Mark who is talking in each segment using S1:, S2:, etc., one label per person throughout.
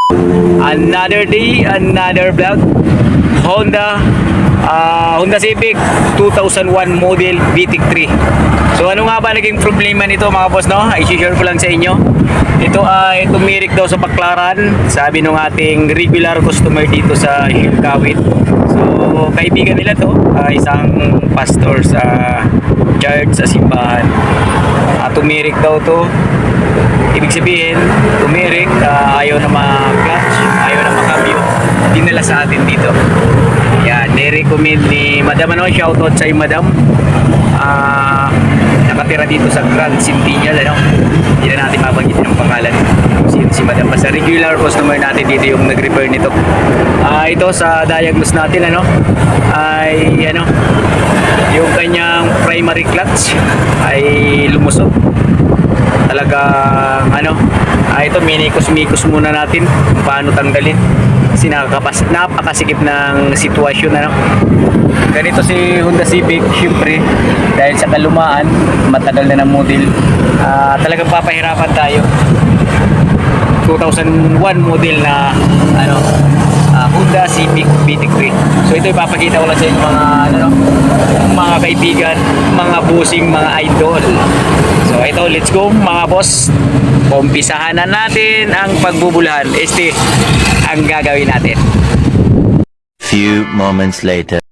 S1: Another day, another vlog. Honda Civic 2001 model VTEC 3. So ano nga ba naging problema nito mga boss, no? I-share ko lang sa inyo. Ito ay tumirik daw sa baklaran, sabi ng ating regular customer dito sa Hilkawit. So kaibigan nila to, isang pastor sa church sa simbahan. Tumirik daw to. Ibig sabihin, tumirik, ayaw na ma-clutch, ayaw na makabyo. Dinala sa atin dito. Yan, ni-recommend ni Madam, shoutout sa Madam. Nakatira dito sa Grand Centennial, hindi na natin mabanggitin ang pangalan. Si Madam, basta regular customer natin dito yung nag-refer nito. Ito sa diagnose natin, ay yung kanyang primary clutch ay lumusot. Talagang ito minikos-mikos muna natin kung paano tanggalin kasi napakasikip ng sitwasyon. Ganito si Honda Civic, syempre dahil sa kalumaan, matagal na ng model, talagang papahirapan tayo. 2001 model na Honda Civic VTEC 3. So ito ipapakita ko lang sa inyo mga kaibigan, mga bossing, mga idol. So ito, let's go mga boss. Umpisahan na natin ang pagbubulahan. Ang gagawin natin.
S2: Few moments later.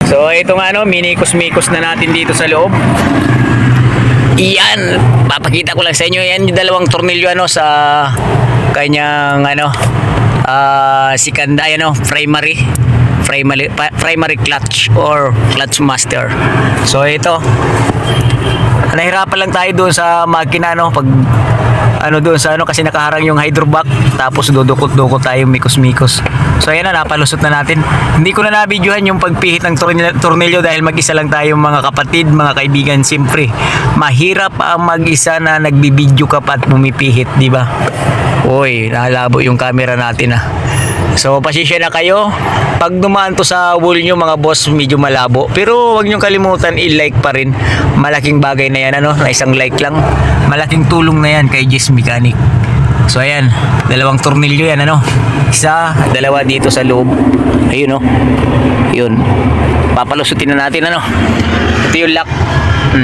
S1: So ito nga minikos-mikos na natin dito sa loob. Iyan, papakita ko lang sa inyo yan yung dalawang tornilyo sa kanyang sikanda primary clutch or clutch master. So ito, nahirapan lang tayo doon sa makina pag doon sa kasi nakaharang yung hydrovac, tapos dudukot-dukot tayo mikos-mikos. So ayan napalusot na natin. Hindi ko na nabidyohan yung pagpihit ng tornilyo dahil mag-isa lang tayo mga kapatid, mga kaibigan. Siyempre mahirap ang mag-isa na nagbibidyo ka pa at pumipihit, di ba? Uy, nakalabo yung camera natin So pasensya na kayo pag dumaan to sa wall nyo mga boss, medyo malabo, pero huwag nyo kalimutan i-like pa rin. Malaking bagay na yan na isang like lang, malaking tulong na yan kay Jess Mechanic. So ayan, dalawang tornilyo yan isa, dalawa dito sa loob. Ayun yun, papalusutin na natin ito yung lock.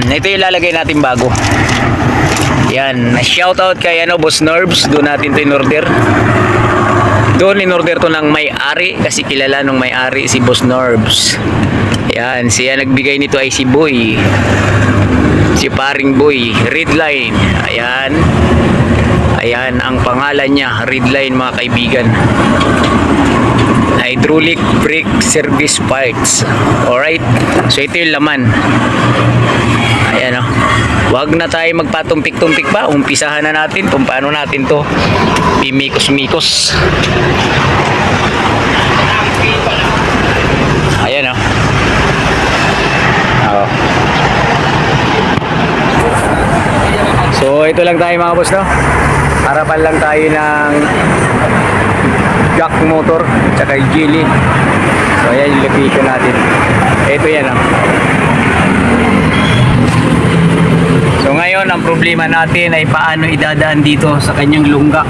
S1: Ito yung lalagay natin bago. Yan, shoutout kay Boss Nerves, doon natin to in order. Doon in order to ng may-ari kasi kilala nung may-ari si Boss Nerves. Yan, siya nagbigay nito ay si Boy. Si paring Boy, Redline. Ayan ang pangalan niya, Redline mga kaibigan. Hydraulic brake service parts. Alright, so ito yung laman. Ayan wag na tayo magpatumpik-tumpik pa. Umpisahan na natin kung paano natin to pimikos-mikos. Ayan So ito lang tayo mga boss harapan lang tayo ng jack motor tsaka yung jelly. So ayan yung location natin. Ito yan So ngayon ang problema natin ay paano idadaan dito sa kanyang lungga.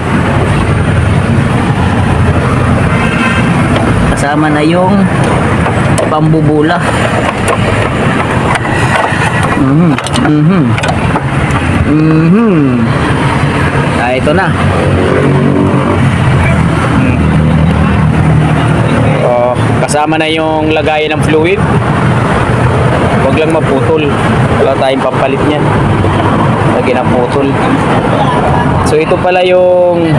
S1: Kasama na yung pambubula. Ito na. Kasama na yung lagayan ng fluid. Huwag lang maputol. Wala tayong pampalit niyan. Lagi na putol. So ito pala yung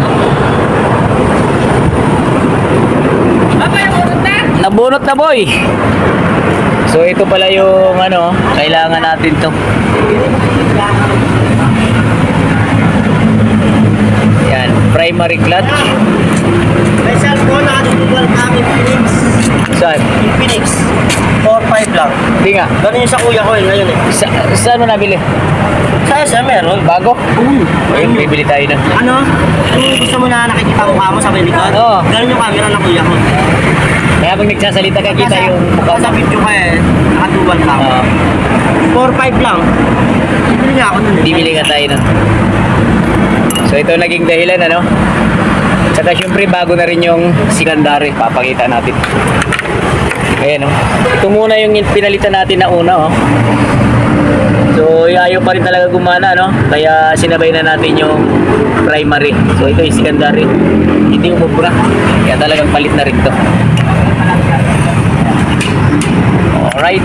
S1: nabunot na boy. So ito pala yung kailangan natin to. Yan, primary clutch.
S3: May cellphone na dual kami Phoenix.
S1: Saan?
S3: Phoenix. 4-5 lang.
S1: Hindi nga.
S3: Ganun yung sa kuya ko ngayon
S1: Saan mo nabili?
S3: Sa meron.
S1: Bago? Ayun, bibili tayo na.
S3: Kung gusto mo na nakikita ang mukha mo sa may likod,
S1: Oo.
S3: ganun yung camera ng kuya ko.
S1: Kaya pag nagsasalita ka, kita yung mukha
S3: Sa
S1: mo.
S3: video ka naka-dual cam. 4-5 lang. Bibili nga ako nun.
S1: Bibili nga tayo na. So ito naging dahilan Saka syempre bago na rin yung secondary, papakita natin. Ayan, oh. Ito muna yung pinalitan natin na una, oh. So ayaw pa rin talaga gumana, no? Kaya sinabay na natin yung primary. So ito yung secondary. Hindi umubra. Kaya talagang palit na rin to. Alright.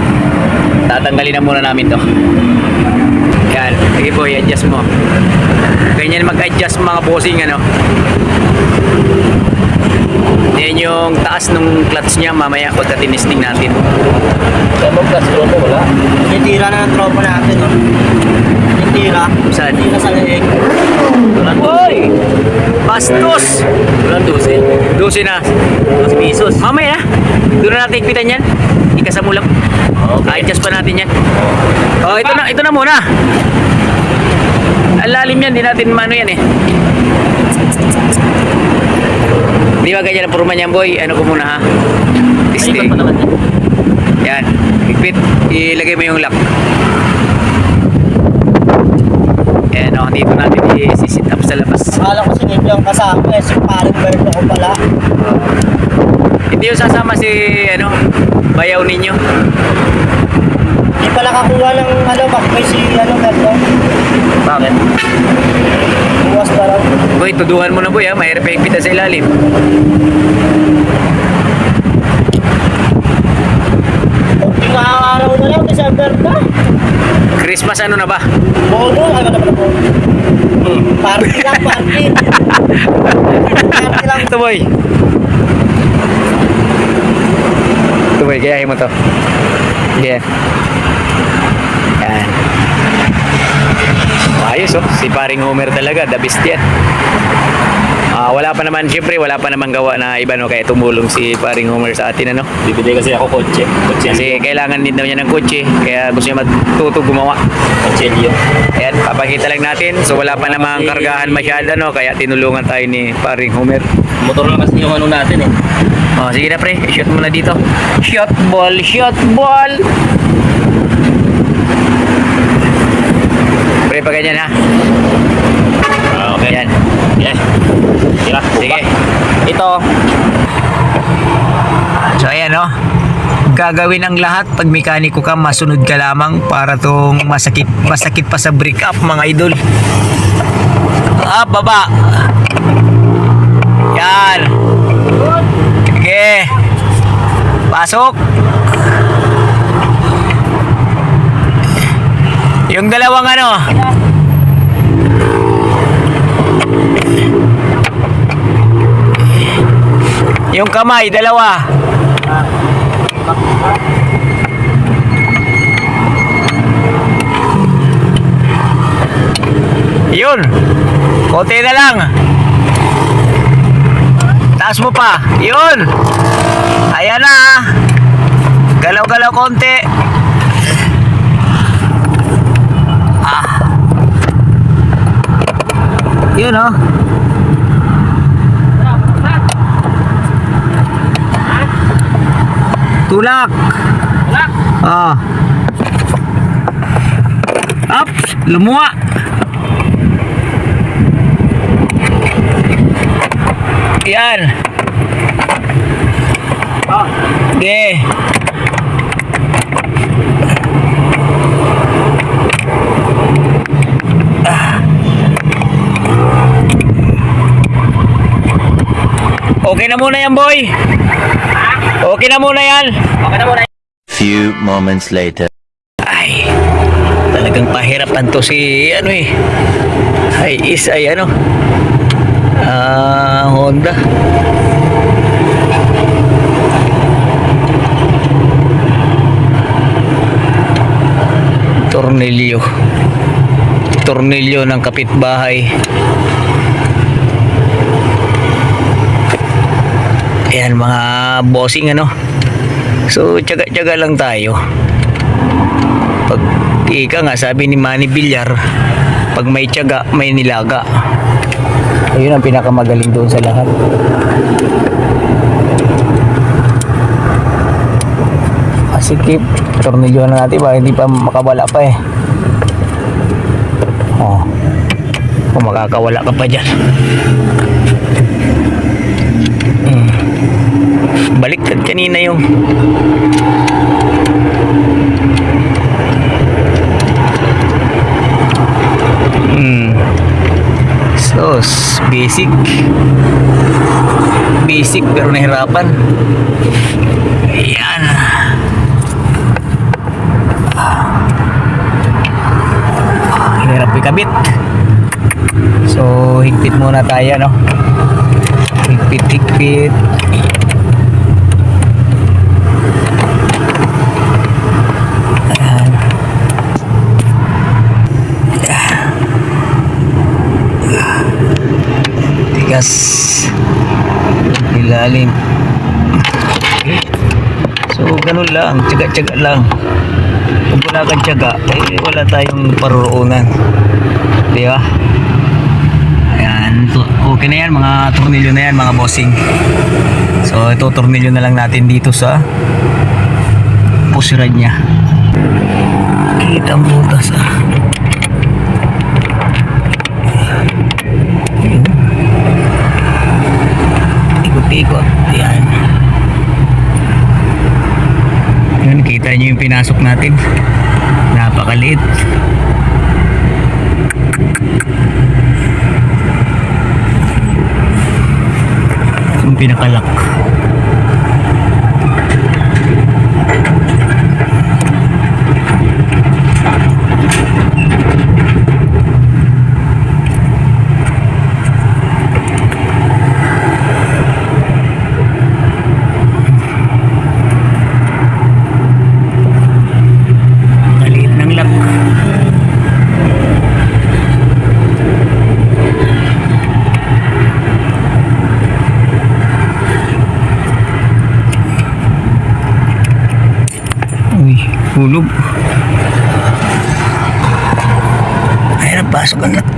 S1: Tatanggalin na muna namin to. Yan. Sige po, i-adjust mo. Ganyan mag-adjust mga bossing, ano? Yan yung taas ng clutch niya mamaya pagka tinisting natin. Saan mo clutch ko wala?
S3: Titira na ng tropa natin, no? Titira.
S1: Saan?
S3: Titira sa leeg.
S1: Hoy! Bastos!
S3: Walang 12.
S1: 12 na.
S3: 2 pesos.
S1: Mamaya, doon na natin ikpitan yan. Ikasamo lang. Okay. Adjust pa natin yan. Oh, ito na muna. Ang lalim yan, di natin mano yan eh. Di ba ganyan ang purman yan, boy? Ano ko muna ha?
S3: Ay, pa naman yan.
S1: Yan. Ikpit. Ilagay mo yung lock. Yan o. Dito natin i-sit up sa labas.
S3: Akala ko sinip yung kasama eh. Si paring bird ako pala.
S1: Hindi yung sasama si bayaw ninyo.
S3: Hindi pala kakuha ng makbay si Berto.
S1: Bakit?
S3: Buwas pa lang.
S1: Boy, tuduhan mo na boy ha. Mahirap yung ikpita sa ilalim.
S3: Kunting araw na lang, December na.
S1: Christmas ano na ba?
S3: Bono, ano na pala po? Party lang, party. Party lang.
S1: Ito boy. Ito boy, gayahin mo to. Yan. Yan. Ayos oh, si paring Homer talaga, the best yan. Wala pa naman, syempre wala pa naman gawa na iba no, kaya tumulong si paring Homer sa atin ano.
S3: Bibili kasi ako kotse.
S1: Kasi kailangan din daw niya ng kotse, kaya gusto niya matuto gumawa.
S3: Kotselyo.
S1: Ayan, papakita lang natin. So wala pa namang kargahan masyado no, kaya tinulungan tayo ni paring Homer.
S3: Motor lang kasi yung ano natin eh.
S1: Sige na pre, shoot mo na dito. Shot ball, shot ball. Pre, pa ganyan ha.
S3: Okay.
S1: Yan.
S3: Yeah. Tira,
S1: Sige.
S3: Ito.
S1: So ayan no. Gagawin ang lahat pag mekaniko ka, masunod ka lamang para tong masakit pa sa break up mga idol. Baba. Yan. Sige. Pasok. Yung dalawang yung kamay, dalawa. Yun. Konti na lang. Taas mo pa. Yun. Ayan na. Galaw-galaw konti. Yun oh. Tulak. Up, lumuwa. Yan. Okay. Okay na muna yan, boy. Okay na muna yan.
S3: Okay na muna.
S2: Few moments later.
S1: Ay, talagang pahirapan to si Honda. Tornilyo ng kapitbahay. Ayan mga bossing So tiyaga-tiyaga lang tayo. Pag ika nga sabi ni Manny Villar, pag may tiyaga may nilaga. Ayun ang pinakamagaling doon sa lahat. Masikip. Tornilyo na natin ba hindi pa makawala pa eh. Kung makakawala ka pa dyan. Baliktad kanina yung so basic pero nahirapan. Ayan. Hirap ikabit. So higpit muna tayo, no? Higpit. Ayan. Tigas. Ilalim. So ganun lang, tiyaga-tiyaga lang. Kung wala kang tiyaga, eh, wala tayong paruroonan. Di ba? Ayan, okay na yan, mga tornilyo na yan, mga bossing. So ito, tornilyo na lang natin dito sa push rod nya. Kita ang butas, Ikot-ikot. Ayan. Yun, kita nyo yung pinasok natin. Napakaliit. Yung pinakalak. Maliit ng lock. Uy, hulog. Ay, napasok ang lock.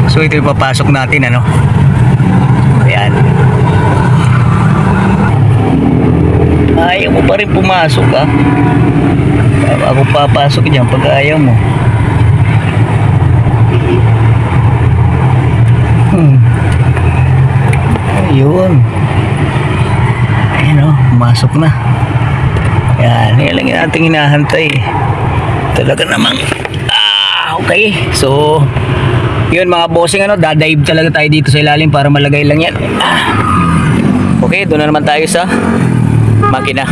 S1: So ito yung papasok natin, ano? Ayan. Ayaw mo pa rin pumasok, ha? Ako papasok dyan pag ayaw mo. Ayun. Ayun, oh, pumasok na. Yan, yan lang yung ating hinahantay. Talaga namang okay. So yun mga bossing, ano, dadive talaga tayo dito sa ilalim para malagay lang yan. Okay, doon na naman tayo sa makina.